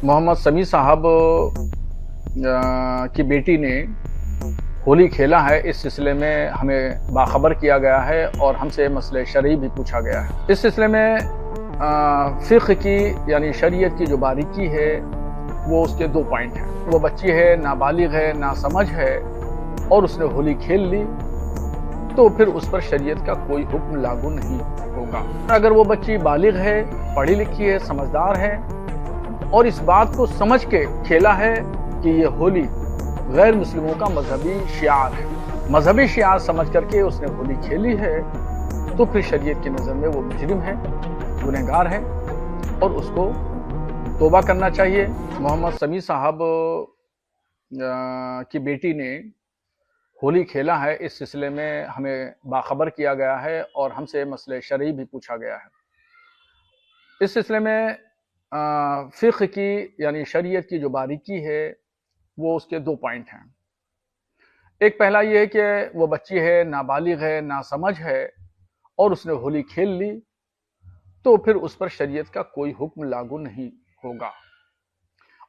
मोहम्मद समी साहब की बेटी ने होली खेला है। इस सिलसिले में हमें बाखबर किया गया है और हमसे मसले शरई भी पूछा गया है। इस सिलसिले में फ़िक़्ह की यानी शरीयत की जो बारीकी है वो उसके 2 पॉइंट हैं। वो बच्ची है, नाबालिग है, नासमझ है और उसने होली खेल ली तो फिर उस पर शरीयत का कोई हुक्म लागू नहीं होगा। अगर वो बच्ची बालिग है, पढ़ी लिखी है, समझदार है और इस बात को समझ के खेला है कि ये होली गैर मुस्लिमों का मजहबी शियार है, मजहबी शियार समझ करके उसने होली खेली है तो फिर शरीयत की नज़र में वो मुजरिम है, गुनहगार है और उसको तौबा करना चाहिए। मोहम्मद समी साहब की बेटी ने होली खेला है। इस सिलसिले में हमें बाखबर किया गया है और हमसे मसले शरई भी पूछा गया है। इस सिलसिले में फ़िक़्ह की यानी शरीयत की जो बारीकी है वो उसके 2 पॉइंट हैं। एक पहला ये है कि वो बच्ची है, नाबालिग है, नासमझ है और उसने होली खेल ली तो फिर उस पर शरीयत का कोई हुक्म लागू नहीं होगा।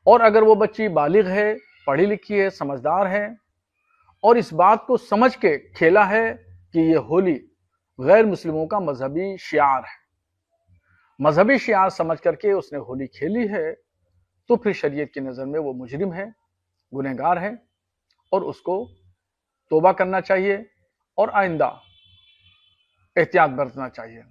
और अगर वो बच्ची बालिग है, पढ़ी लिखी है, समझदार है और इस बात को समझ के खेला है कि ये होली गैर मुस्लिमों का मजहबी शियार है, मजहबी शियार समझ करके उसने होली खेली है तो फिर शरीयत की नज़र में वो मुजरिम है, गुनहगार है और उसको तौबा करना चाहिए और आइंदा एहतियात बरतना चाहिए।